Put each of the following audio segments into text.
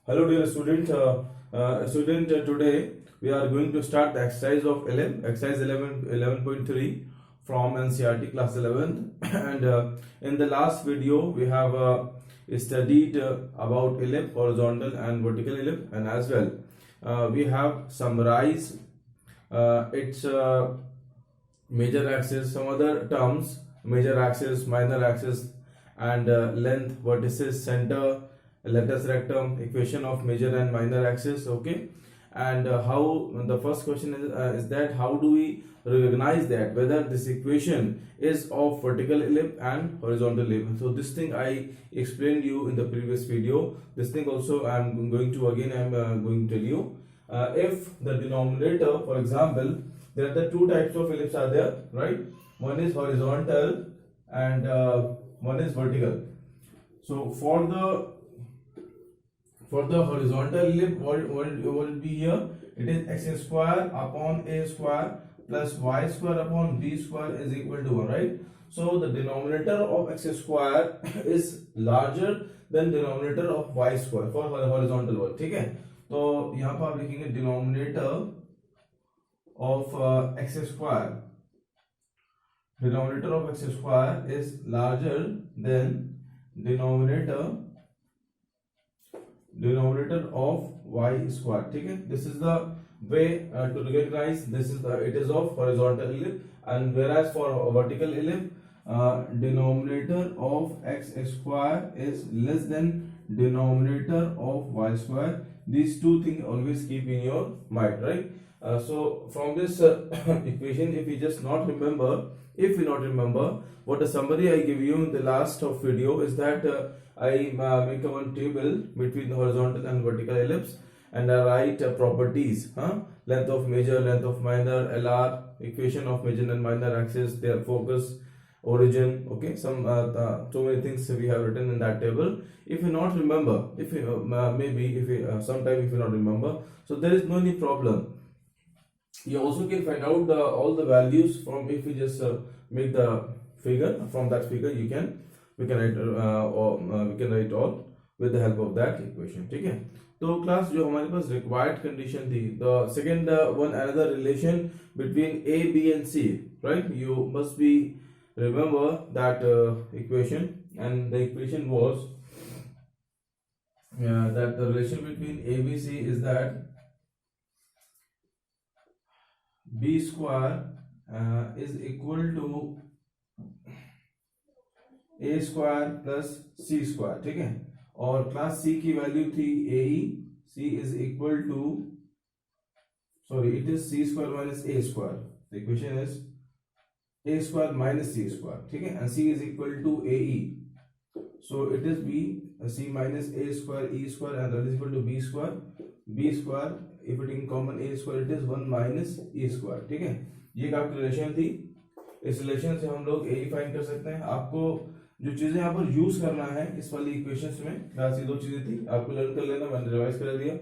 Hello dear student, today we are going to start the exercise of 11, exercise 11.3 from NCERT class 11 and in the last video we have studied about ellipse, horizontal and vertical ellipse, and as well we have summarized its major axis, some other terms, major axis, minor axis, and length, vertices, center, latus rectum, equation of major and minor axis. Okay, and how the first question is that how do we recognize that whether this equation is of vertical ellipse and horizontal ellipse? So this thing I explained you in the previous video. This thing also I'm going to going to tell you. If the denominator, for example, there are the two types of ellipse are there, right? One is horizontal and one is vertical. So for the horizontal ellipse, what will be here? It is x square upon a square plus y square upon b square is equal to 1, right? So the denominator of x square is larger than denominator of y square for horizontal one. ठीक है, तो यहाँ पर आप लिखेंगे denominator of x square, denominator of x square is larger than denominator of y square. ठीक है, this is the way to recognize this is it is of horizontal ellipse, and whereas for vertical ellipse denominator of x square is less than denominator of y square. These two things always keep in your mind, right? So from this equation, if you just not remember, if you not remember what the summary I give you in the last of video is that I make a one table between the horizontal and vertical ellipse, and I write properties, length of major, length of minor, LR, equation of major and minor axis, their focus, origin. Okay, some so many things we have written in that table. If you not remember, if you maybe if you sometime if you not remember, so there is no any problem. You also can find out all the values from, if you just make the figure, from that figure we can write all with the help of that equation. ठीक है, तो class जो हमारे पास required condition थी, the second one, another relation between A, B and C, right? You must be remember that equation, and the equation was that the relation between A, B, C is that B square is equal to A square plus C square. ठीक है, और class C की value थी AE, C is equal to, sorry, it is C square minus A square. The equation is A square minus C square. ठीक है, and C is equal to AE, so it is B, C minus A square E square, and that is equal to B square. B square, if it in common A square, it is 1 minus E square. ठीक है, ये आपकी relation थी. इस relation से हम लोग A find कर सकते हैं. आपको जो चीजें यहाँ पर यूज करना है इस वाली इक्वेशंस में, क्लास ये दो चीजें थी, आपको लर्न कर लेना, मैंने रिवाइज कर दिया.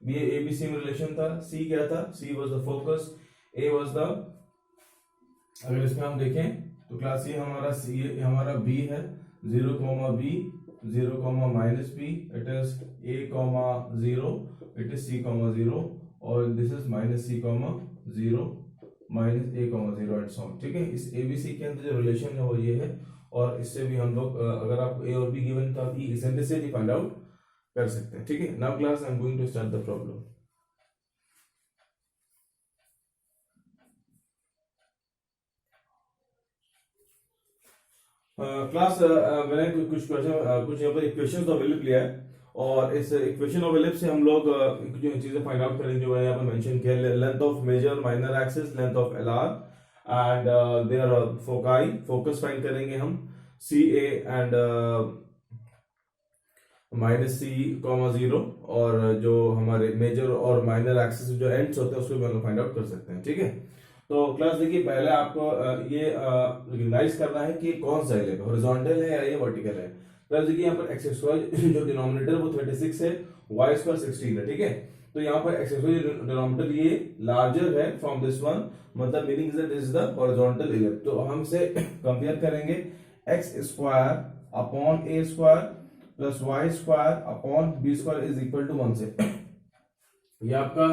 बी ए बी सी में रिलेशन था. सी क्या था? She was the focus, A was the, अगर इसमें हम देखें तो क्लास ये हमारा सी, हमारा बी है, 0, b, 0, minus b, it is a, 0, it is c, 0, और this is minus c, 0, minus a, 0 and so on. ठीक है, इस एबीसी के अंदर जो रिलेशन है वो ये है, और इससे भी हम लोग अगर आपको ए और बी गिवन तो आप इसेंट से भी फाइंड आउट कर सकते हैं. ठीक है, now class I am going to start the problem. Class मैंने कुछ यहाँ पर इक्वेशंस ऑफ एलिप्स लिया है, और इस इक्वेशन ऑफ एलिप्स से हम लोग जो चीजें फाइंड आउट करेंगे जो मैंने यहाँ पर मेंशन किया. Length of major, minor axis, length of LR, and their foci, focus find करेंगे हम, सी ए एंड माइनस सी, 0, और जो हमारे मेजर और माइनर एक्सिस जो एंड्स होते हैं उसको भी हम फाइंड आउट कर सकते हैं. ठीक है, तो क्लास देखिए, पहले आपको ये रिकॉग्नाइज करना है कि कौन सा एलिप्स हॉरिजॉन्टल है या ये वर्टिकल है. क्लास देखिए, यहाँ पर एक्स स्क्वायर जो डिनोमिनेटर वो 36 है, वाई स्क्वायर 16 है. ठीक है, तो यहाँ पर एक्स स्क्वायर डिनोमिनेटर ये लार्जर है फ्रॉम दिस वन, मतलब meaning that this is the horizontal ellipse. तो हम से कंपेयर करेंगे x square upon a square plus y square upon b square is equal to 1 से ये आपका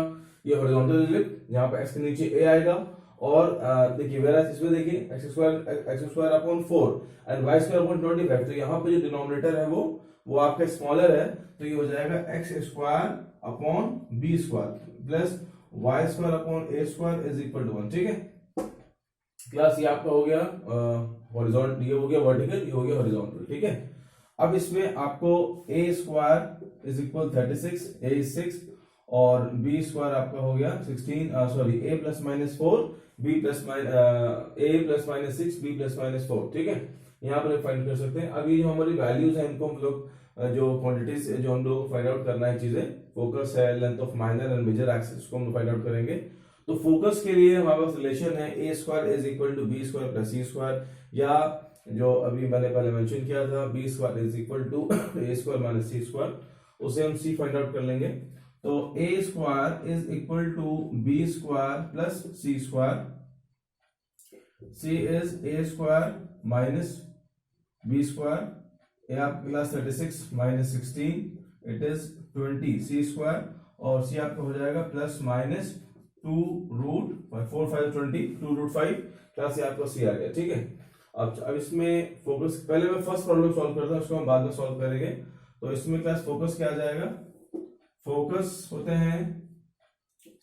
ये हॉरिजॉन्टल इलिप्स जहां पर x के नीचे a आएगा और देखिए वेरास इसमें देखिए x square upon 4 and y square upon 25 तो यहाँ पे जो डिनोमिनेटर है वो आपका स्मॉलर है तो ये हो जाएगा x square upon b square plus y square upon a square is equal to 1 ठीक है क्लास ये आपका हो गया हॉरिजॉन्टल ये हो गया वर्टिकल ये हो गया हॉरिजॉन्टल ठीक है अब इसमें आपको a square is equal 36 a is 6 और बी स्क्वायर आपका हो गया 16 sorry a plus minus 4 b plus a plus minus 6 b plus minus 4 ठीक है यहाँ पर फाइंड कर सकते हैं अब ये जो हमारी वैल्यूज है इनको हम लोग जो क्वांटिटीज जो हम लोग फाइंड आउट करना है चीजें फोकस है length of minor and major axis को हम फाइंड आउट करेंगे तो फोकस के लिए हमारे पास रिलेशन है a square is equal to b square plus c square या जो अभी मैंने पहले मेंशन किया था b square is equal to a square minus c square उसे हम सी फाइंड आउट कर लेंगे तो a square is equal to b square plus c square c is a square minus b square a आपके class 36 minus 16 it is 20 c square और सी आपका हो जाएगा plus minus 2 root 4 5 20 2 root 5 class ये आपका सी आ गया ठीक है अब इसमें फोकस पहले मैं फर्स्ट प्रॉब्लम सॉल्व करता हूं उसको हम बाद में सॉल्व करेंगे तो इसमें क्लास फोकस क्या आ जाएगा फोकस होते हैं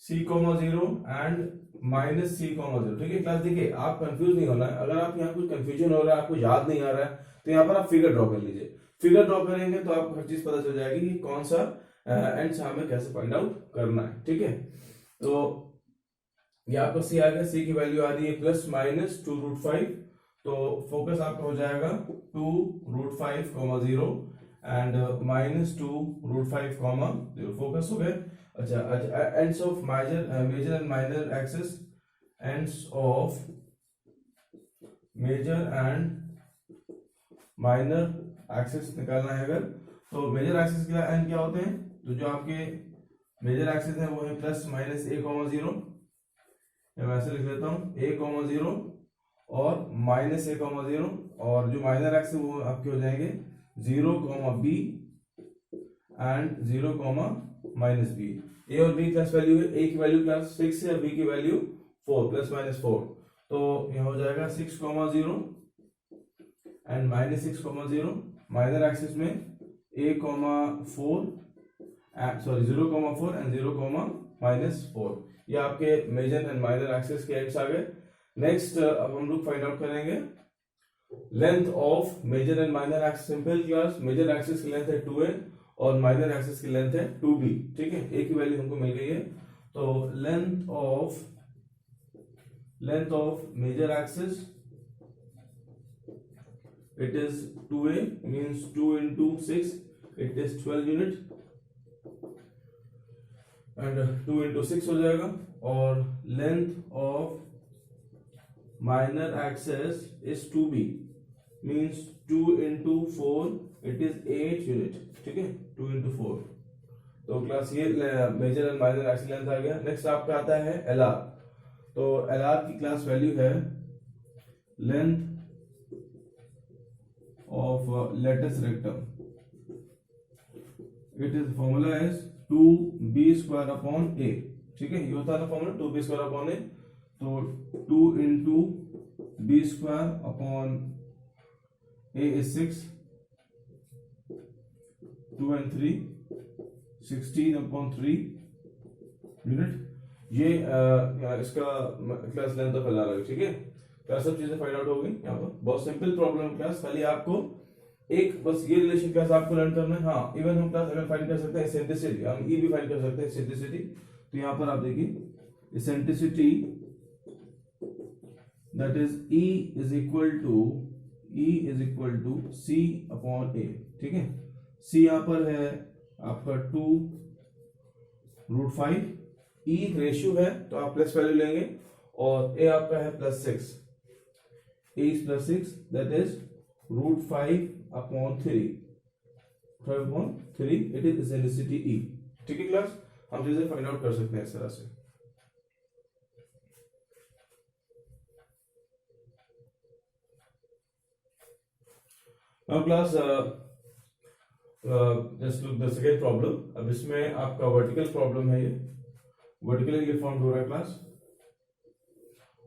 c, 0 एंड माइनस c, 0 ठीक है क्लास देखिए आप कंफ्यूज नहीं होना है अगर आप यहाँ कुछ कंफ्यूजन हो रहा है आपको याद नहीं आ रहा है तो यहाँ पर आप फिगर ड्रॉ कर लीजिए फिगर ड्रॉ करेंगे तो आपको हर चीज पता चल जाएगी कि कौन सा एंड हमें कैसे फाइंड आउट करना है ठीक है तो ये आपका c आ गया c की वैल्यू आ रही है प्लस माइनस 2 रूट 5 तो फोकस आपका हो जाएगा 2 root 5 0 and minus 2 root 5 0 focus हो गए अच्छा ends of major and minor axis ends of major and minor axis निकालना है अगर तो मेजर एक्सिस के एंड क्या होते हैं तो जो आपके मेजर एक्सिस है वो है प्लस माइनस a, 0 मैं ऐसे लिख लेता हूँ a, 0 और माइनस a, 0 और जो माइनर एक्सिस वो आपके हो जाएंगे 0, b and 0, minus b a और b क्लास वैल्यू है a की वैल्यू क्लास 6 है b की वैल्यू 4 प्लस माइनस 4 तो यह हो जाएगा 6, 0 एंड माइनस 6, 0 माइनर एक्सिस में a, 4 सॉरी 0, 4 एंड 0, माइनस 4 ये आपके मेजर एंड माइनर एक्सिस के एंड्स आ गए नेक्स्ट अब हम लोग फाइंड आउट करेंगे length of major and minor axis simple class major axis की लेंथ है 2a और माइनर एक्सिस की लेंथ है 2b ठीक है a की वैल्यू हमको मिल गई है तो length of major axis it is 2a means 2 into 6 it is 12 unit and 2 into 6 हो जाएगा और length of minor axis is 2b means 2 into 4 it is 8 unit ठीक है 2 into 4 तो क्लास ये major and minor axis length आ गया next आपका आता है LR तो LR की क्लास वैल्यू है length of lattice rectum it is formula is 2b square upon a ठीक है ये होता है ना formula 2b square upon a तो 2 into b square upon a is 6 2 and 3 16 upon 3 unit ये इसका क्लास लेंथ ऑफ LR है ठीक है क्या सब चीजें फाइंड आउट हो गई यहाँ पर बहुत सिंपल प्रॉब्लम क्लास खाली आपको एक बस ये रिलेशन क्लास आपको लर्न करना है हाँ इवन हम क्लास अगर फाइंड कर सकते हैं एसेंट्रिसिटी हम ई भी फाइंड कर सकते हैं एसेंट्रिसिटी तो यहाँ पर आप देखिए eccentricity that is E is equal to C upon A ठीक है C यहाँ पर है आपका 2 रूट 5 E रेशियो है तो आप प्लस वैल्यू लेंगे और A आपका है plus 6 A is plus 6 that is root 5 upon 3 5 upon 3 it is eccentricity E ठीक है क्लास हम चीजें फाइंड आउट कर सकते हैं इस तरह से अब class just look the second problem. अब इसमें आपका वर्टिकल प्रॉब्लम है, ये वर्टिकली फॉर्म हो रहा है क्लास,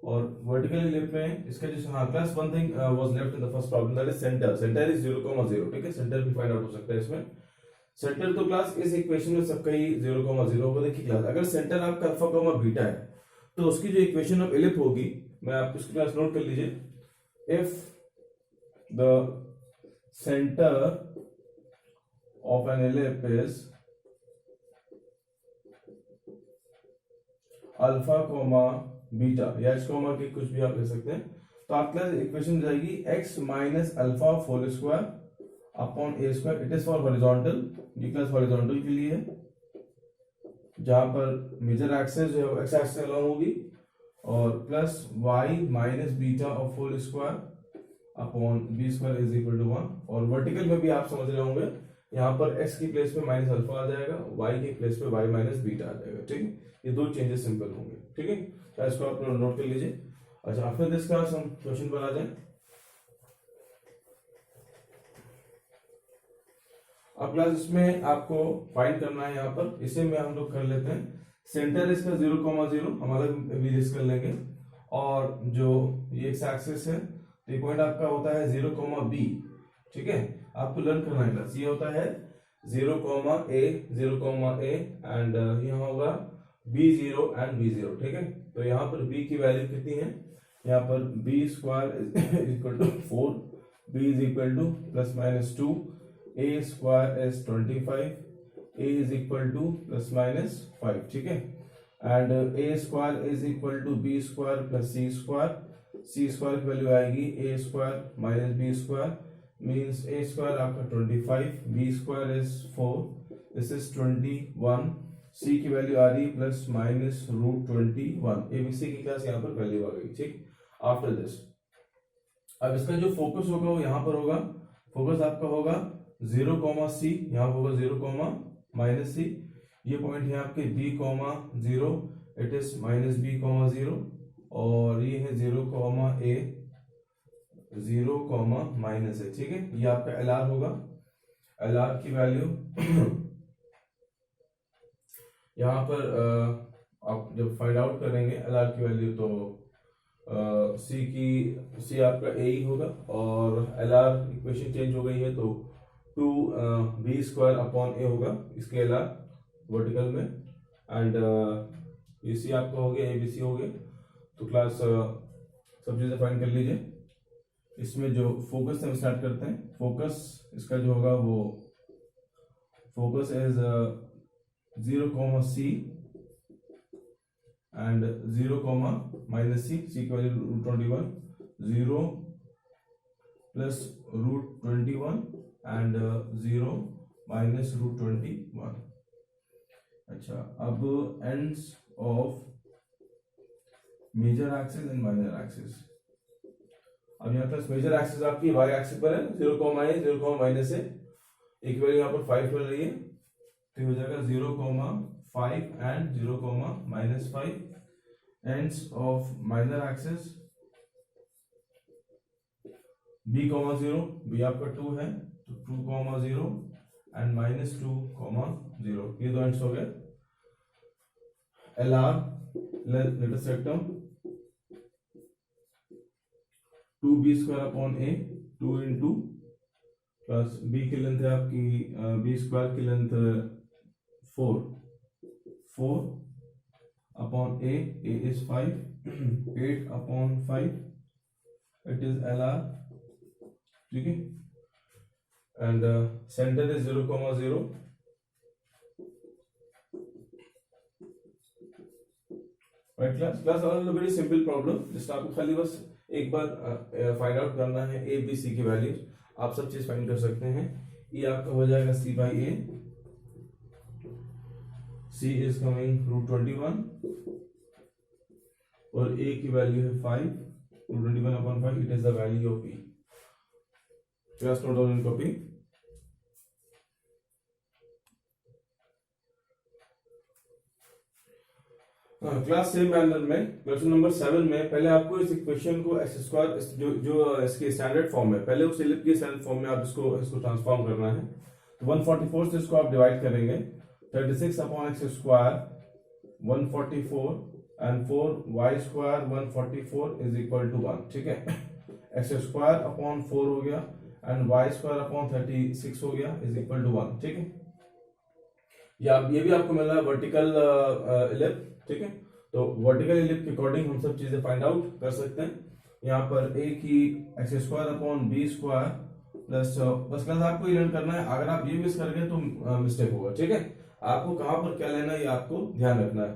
और वर्टिकली लिप में इसका जो class one thing was left in the first problem, that is centre is 0,0, ठीक है। सेंटर भी फाइंड आउट हो सकता है इसमें। सेंटर तो क्लास इस इक्वेशन में सबका ही 0,0 होगा। देखिए क्लास, अगर सेंटर आपका अल्फा कॉमा बीटा है तो उसकी जो इक्वेशन ऑफ इलिप होगी, मैं आपको इसकी क्लास नोट कर लीजिए। If the centre of an ellipse is alpha comma beta या एच कॉमा के कुछ भी आप ले सकते हैं, तो आपका इक्वेशन जाएगी x minus alpha whole square upon a square. It is for horizontal, ये क्लास हॉरिजॉन्टल के लिए है, जहां पर मेजर एक्सेस जो है एक्स एक्सेस अलॉन्ग होगी, और plus y minus beta of whole square upon b square is equal to 1। और वर्टिकल में भी आप समझ रहे होंगे, यहाँ पर x की प्लेस पे माइनस अल्फा आ जाएगा, y की प्लेस पे y माइनस बीटा आ जाएगा, ठीक है। ये दो चेंजेस सिंपल होंगे, ठीक है। तो इसको आप नोट कर लीजिए। अच्छा, आफ्टर दिस क्लास हम क्वेश्चन पर आ जाए। अब क्लास इसमें आपको फाइंड करना है, यहाँ पर इसे में हम लोग कर लेते हैं। सेंटर इसका 0,0 हम अलग भी कर लेंगे, और जो ये एक्स एक्सिस है तो ये पॉइंट आपका होता है 0,b, ठीक है। आपको लर्न करना है क्लास, ये होता है 0,a एंड यहाँ होगा b0 एंड b0, ठीक है। तो यहाँ पर b की वैल्यू कितनी है, यहाँ पर b square equal to 4, b is equal to plus minus 2, a square is 25, a is equal to plus minus 5, ठीक है। And a square is equal to b square plus c square की value आएगी a square minus b square, means a square आपका 25, b square is 4, this is 21, c की value आ रही plus minus root 21। ABC की class यहाँ पर value आ गई, ठीक। आफ्टर दिस अब इसका जो फोकस होगा वो यहाँ पर होगा, फोकस आपका होगा 0,c, यहाँ होगा 0,-c, ये पॉइंट है आपके b,0, it is minus b,0, और ये है 0,a, 0,-a, ठीक है। ये आपका LR होगा, LR की वैल्यू यहाँ पर आप जब फाइंड आउट करेंगे LR की वैल्यू, तो C आपका A ही होगा, और LR इक्वेशन चेंज हो गई है तो 2b स्क्वायर अपॉन a होगा इसके LR वर्टिकल में, एंड ये C आपका हो गया, ABC हो गया। तो क्लास सब चीजें फाइंड कर लीजिए। इसमें जो फोकस हम स्टार्ट करते हैं, फोकस इसका जो होगा वो focus is 0,c and 0,-c, c की वैल्यू √21, 0 प्लस √21 एंड 0 माइनस √21। अच्छा, अब ends of major axis and minor axis. अब यहाँ पर मेजर एक्सिस आपकी y एक्सिस पर है, 0,a 0,-a, एक वैल्यू यहाँ पर 5 मिल रही है, तो हो जाएगा 0,5 and 0,-5। Ends of minor axis b,0, b आपका 2 है तो 2,0 एंड -2,0, ये दो एंड्स हो गए। LR letter सेक्टम 2b square upon a, 2 into plus b की लेंथ है आपकी, b स्क्वायर की length 4 upon a is 5, 8 upon 5, it is LR, ठीक है। And centre is 0,0, right class. Class very simple problem, जिसका आपको खाली बस एक बार फाइंड आउट करना है ए बी सी की वैल्यूज। आप सब चीज फाइंड कर सकते हैं। ये आपका हो जाएगा c/a, c इज कमिंग √21 और a की वैल्यू है 5, √21/5, it is the value of e। Class note down in copy. Class same manner में क्वेश्चन नंबर 7 में पहले आपको इस इक्वेशन को एक्स स्क्वायर जो इसके स्टैंडर्ड फॉर्म है, पहले उस इलिप के स्टैंडर्ड फॉर्म में आप इसको ट्रांसफॉर्म करना है। तो 144 से इसको आप डिवाइड करेंगे 36 upon x square 144 and 4 y square 144 is equal to 1, ठीक है। एक्स स्क्वायर अपॉन 4 हो गया एंड y स्क्वायर अपॉन 36 हो गया इज इक्वल टू 1, ठीक है। ये भी आपको मिल रहा है वर्टिकल इलिप, ठीक है। तो वर्टिकल इलिप के अकॉर्डिंग हम सब चीजें फाइंड आउट कर सकते हैं। यहाँ पर ए की x square upon b square plus बस क्लास आपको लर्न करना है। अगर आप ये मिस कर गए तो मिस्टेक होगा, ठीक है। आपको कहां पर क्या लेना है ये आपको ध्यान रखना है।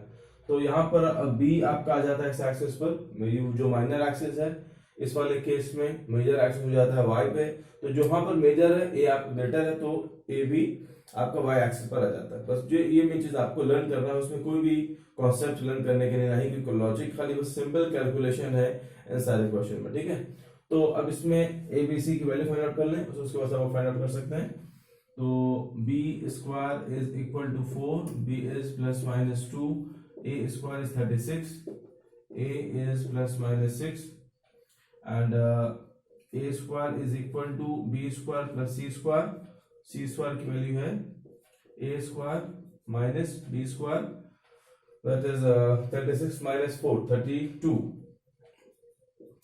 तो यहाँ पर बी आपका आ जाता है एक्स एक्सिस पर, जो माइनर एक्सिस है इस वाले केस में मेजर एक्सिस हो जाता है वाई पे। तो जो वहां पर मेजर है ए आप ग्रेटर है तो ए भी आपका वाई एक्सिस पर आ जाता है। बस जो ये मेन चीज आपको लर्न करना है, उसमें कोई भी कॉन्सेप्ट लर्न करने के लिए नहीं, क्योंकि लॉजिक खाली बस सिंपल कैलकुलेशन है इन सारे क्वेश्चन में, ठीक है। तो अब इसमें ए बी सी की वैल्यू फाइंड आउट कर लें, उसके बाद आप फाइंड आउट कर सकते हैं। तो b square is equal to 4, b is plus minus 2, a square is 36, a is plus minus 6 and a square is equal to b square plus c square. C square की value है a square minus b square, that is 36 minus 4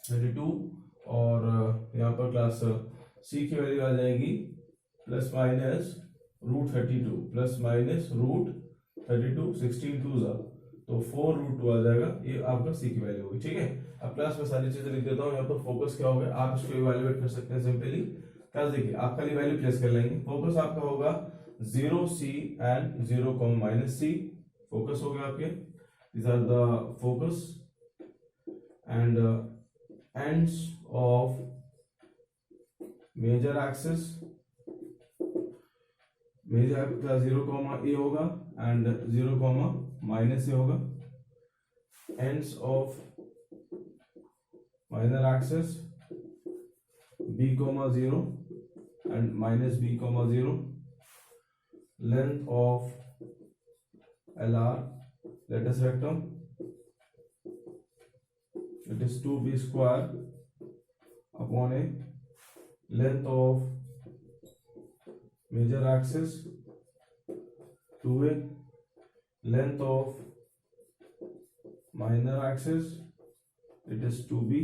32 और यहाँ पर class C की value आ जाएगी plus minus root 32 plus minus root 32 16 टू जा तो 4 रूट 2 आ जाएगा। ये आपका सी की वैल्यू होगी, ठीक है। अब क्लास में सारी चीजें लिख देता हूँ। यहाँ पर फोकस क्या होगा आप इसको इवैल्यूएट कर सकते हैं सिंपली। क्लास देखिए आप खाली वैल्यू प्लेस कर लेंगे। फोकस आपका होगा 0 सी एंड 0 माइनस सी। फोकस हो गया आपके, these are the focus and ends of major axis। Major आपका 0 ए होगा एंड 0 माइनस ए होगा। ends of minor axis b 0 and minus b 0। length of LR lattice rectum, it is 2b square upon a length of major axis 2a, length of minor axis it is 2b,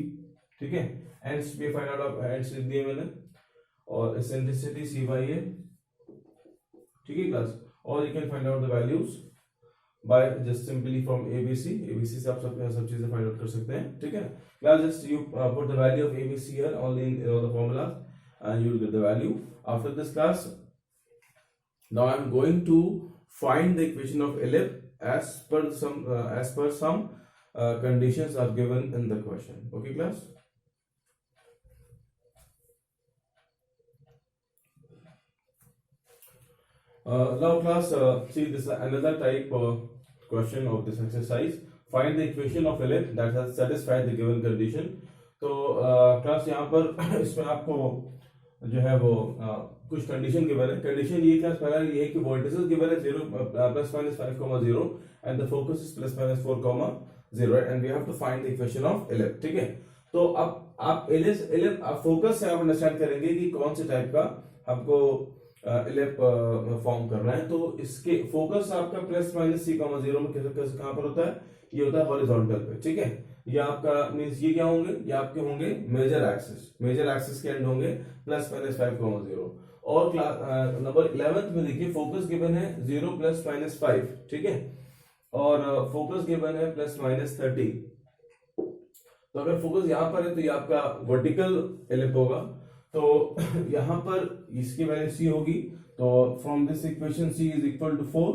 ठीक है। Ends भी find out ends लिख दिए मैंने और eccentricity c by a, ठीक है class. और you can find out the values by just simply from ABC. ABC से आप सब चीजें फाइंड आउट कर सकते हैं, ठीक है class. Just you put the value of ABC here only in the formula and you will get the value. After this class now I am going to find the equation of ellipse as per some conditions are given in the question. Okay class. Now class, see this is another type question of this exercise. Find the equation of ellipse that has satisfied the given condition. तो क्लास यहाँ पर इसमें आपको जो है वो कुछ कंडीशन गिवन है। कंडीशन ये क्लास पहला ये है कि वर्टिसेस गिवन है 0 plus minus 5,0 and the focus is plus minus 4,0 and we have to find the equation of ellipse, ठीक है। तो अब आप ellipse फोकस से आप अंडरस्टैंड करेंगे कि कौन से टाइप का आपको ellipse फॉर्म करना है। तो इसके फोकस आपका प्लस माइनस c,0 में कैसे कहां पर होता है, ये होता है हॉरिजॉन्टल पे, ठीक है। ये आपका मींस ये क्या होंगे, ये आपके होंगे मेजर एक्सिस के एंड होंगे प्लस माइनस 5,0। और नंबर 11 में देखिए फोकस गिवन है 0 प्लस माइनस 5, ठीक है, और फोकस गिवन है प्लस माइनस 30। तो अगर फोकस यहां पर है तो ये आपका वर्टिकल ellipse होगा। तो यहां पर इसकी वैल्यू c होगी। तो from this equation c is equal to 4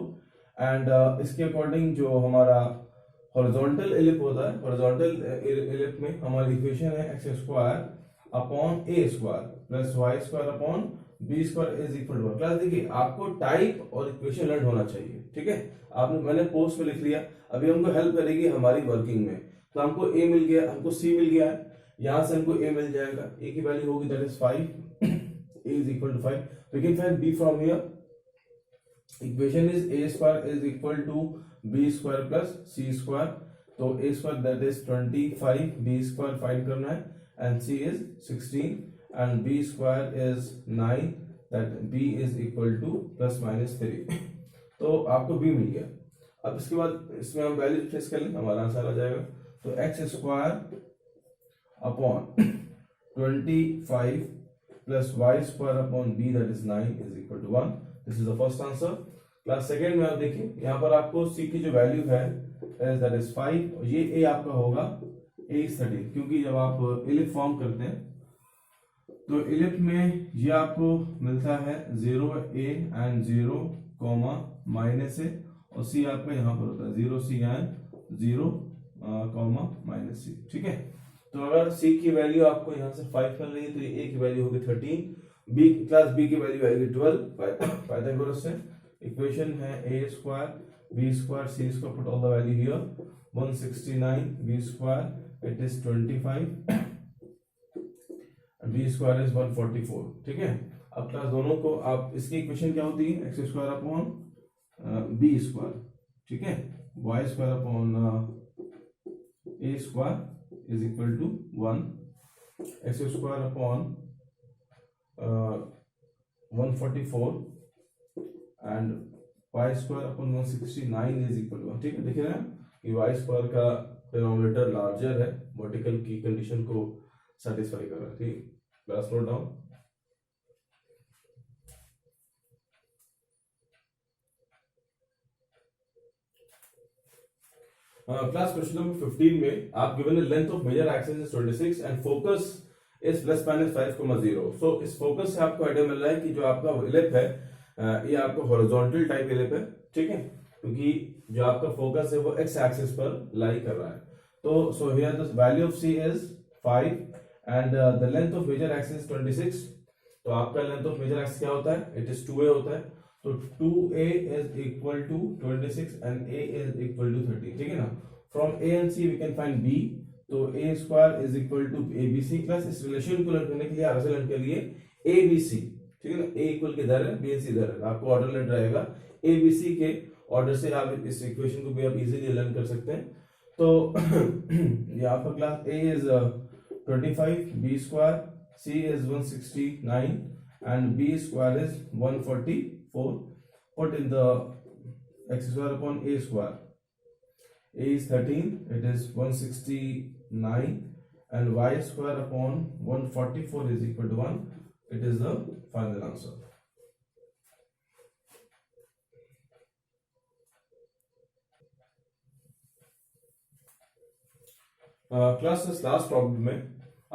and इसके अकॉर्डिंग जो हमारा हॉरिजॉन्टल ellipse होता है, हॉरिजॉन्टल ellipse में हमारी इक्वेशन है x square upon a square plus y square upon b square is equal to. Class देखिए आपको टाइप और इक्वेशन लर्न होना चाहिए, ठीक है। आपने मैंने पोस्ट में लिख लिया, अभी हमको हेल्प करेगी हमारी वर्किंग में। तो हमको a मिल गया, हमको c मिल गया है, यहां से हमको a मिल जाएगा। a की वैल्यू होगी that is 5, a is equal to 5। We can find b from here. Equation is a square is equal to b square plus c square. तो a square that is 25, b square find करना है and c is 16 and b square is 9, that b is equal to plus minus 3 तो आपको b मिल गया। अब इसके बाद इसमें हम वैल्यू रिप्लेस कर लें, हमारा आंसर आ जाएगा। तो x square upon 25 plus y square upon b that is 9 is equal to 1। This is the first answer. Class second में आप देखिए, यहाँ पर आपको सी की जो वैल्यू है दैट इज 5, ये ए आपका होगा ए इज 13, क्योंकि जब आप इलिप फॉर्म करते हैं तो इलिप में ये आपको मिलता है 0 ए एंड 0 कॉमा माइनस ए, और सी आपका यहाँ पर होता है 0 सी एंड 0 कॉमा माइनस सी। ठीक है, तो अगर सी की वैल्यू आपको यहाँ से 5 मिल रही है तो ये ए की वैल्यू होगी 13, बी क्लास बी की वैल्यू आएगी 12 पाइथागोरस से। इक्वेशन है a square b square c square, put all the value here 169 b square it is 25 b square is 144। ठीक है, अब क्लास दोनों को आप इसकी इक्वेशन क्या होती है, x square upon b square, ठीक है, y square upon a square is equal to 1, x square upon 144 and y square upon 169 is equal to 1। ठीक है, देखिए ना कि वाई स्क्वायर का डिनोमिनेटर लार्जर है, वर्टिकल की कंडीशन को सेटिस्फाई कर रहा है। ठीक, class note down. Class question number 15 में आप given the length of major axis is 26 and focus is plus minus 5,0। सो इस फोकस से आपको आइडिया मिल रहा है कि जो आपका इलिप है ये आपका हॉरिजॉन्टल टाइप इलिप है। ठीक है, क्योंकि जो आपका फोकस है वो एक्स एक्सिस पर लाई कर रहा है। तो so here the value of c is 5 and the length of major axis is 26। तो आपका लेंथ ऑफ मेजर एक्सिस क्या होता है, इट इज 2a होता है। तो 2a is equal to 26 and a is equal to 30। ठीक है ना, from a and c we can find b। तो a square is equal to abc। Plus इस रिलेशन को लर्न करने के लिए आगे लर्न कर लिए abc। ठीक है ना, a इक्वल के इधर है, b and c इधर है, आपको ऑर्डर लर्न रहेगा abc के ऑर्डर से आप इस इक्वेशन को भी आप इजीली लर्न कर सकते हैं। तो यहाँ पर class a is 25, b square, c is 169 and b square is 144. Put in the x square upon a square. A is 13, it is 169 and y square upon 144 is equal to 1. It is the final answer. Class last problem में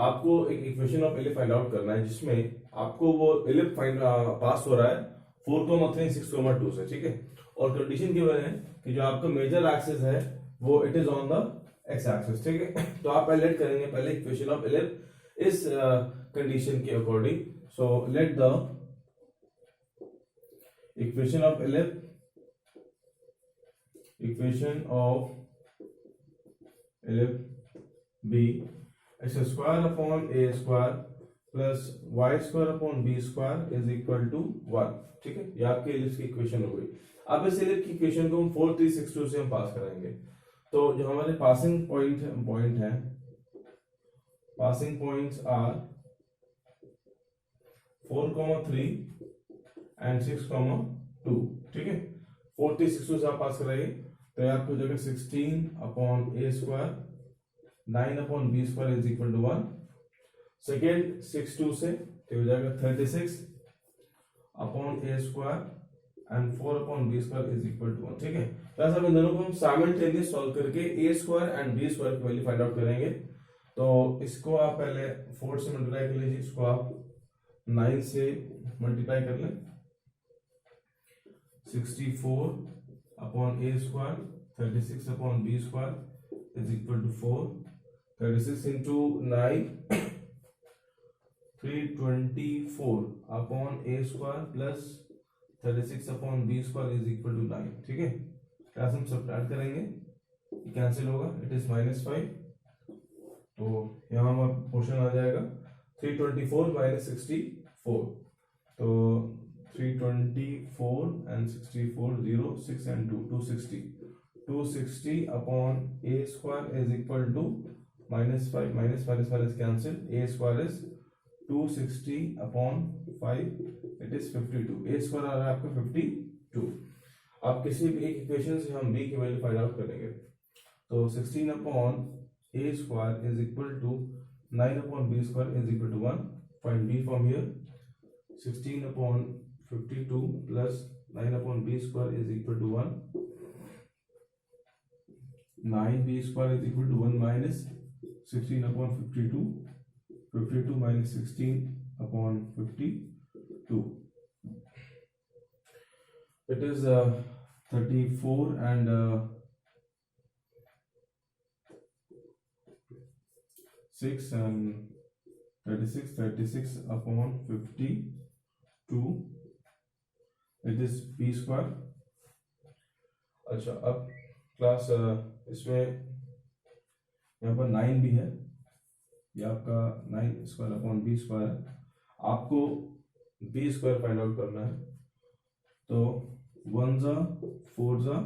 आपको एक equation of इलिप find out करना है, जिसमें आपको वो इलिप find पास हो रहा है 4,3 6,2 से। ठीक है, और कंडीशन गिवन है कि जो आपका मेजर एक्सिस है वो it is on the x axis. ठीक है, तो आप पहले लेट करेंगे पहले इक्वेशन ऑफ इलिप इस कंडीशन के according. So let the equation of ellipse b x square upon a square plus y square upon b square is equal to 1। ठीक है, ये आपके इलिप्स की इक्वेशन हो गई। अब इस इलिप्स की इक्वेशन को हम 4 3 6 2 से हम पास कराएंगे। तो जो हमारे पासिंग पॉइंट है पासिंग पॉइंट्स आर 4,3 एंड 6,2। ठीक है, 4 3 6 2 से आप पास कराइए तो आपको जगह 16 upon a square 9 upon b square is equal to 1। Second 6 2 से तो हो जाएगा 36 upon a square and 4 upon b square is equal to 1। ठीक है, प्लस अब इन दोनों को हम साइमल्टेनियस सॉल्व करके ए स्क्वायर एंड बी स्क्वायर की वैल्यू फाइंड आउट करेंगे। तो इसको आप पहले 4 से मल्टीप्लाई कर लीजिए, इसको आप 9 से मल्टीप्लाई कर लें, 64 upon a square 36 upon b square is equal to 4। 36 into 9 324 upon a square plus 36 upon b square is equal to 9। ठीक है, क्लास हम सब्ट्रैक्ट करेंगे, कैंसिल होगा, इट इज -5। तो यहाँ हमारा पोर्शन आ जाएगा 324 माइनस 64। तो 324 and 64 0 6 and 2 260 upon a square is equal to -5 minus minus minus cancel, a square is 260 upon 5 it is 52। A square आ रहा है आपका 52। अब किसी भी एक इक्वेशन से हम b की वैल्यू फाइंड आउट करेंगे, तो 16 upon a square is equal to 9 upon b square is equal to 1। Find b from here. 16 upon 52 plus 9 upon b square is equal to 1। 9b square is equal to 1 minus 16 upon 52, 52 minus 16 upon 52. It is 34 and 6 and 36 upon 52. It is b square. अच्छा, अब class इसमें यहाँ पर 9 भी है, ये आपका 9 square upon b square है। आपको बी स्क्वायर फाइंड आउट करना है, तो 1 जा 4 जा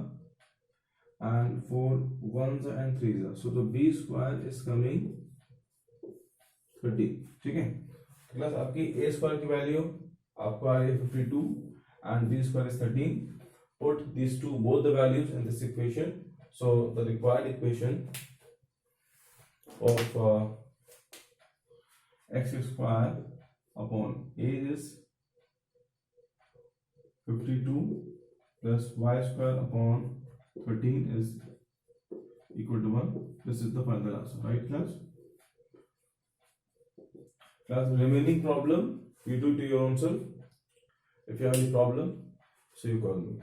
एंड 4 1 जा एंड 3 जा, so the B square is coming 30। ठीक है, प्लस आपकी ए स्क्वायर की वैल्यू आपको आ रही है 52 and B square is 13। Put this to both the values in this equation, so the required equation of x square upon a is 52 plus y square upon 13 is equal to 1. This is the final answer, right class? Class, remaining problem you do to your own self. If you have any problem, so you call me.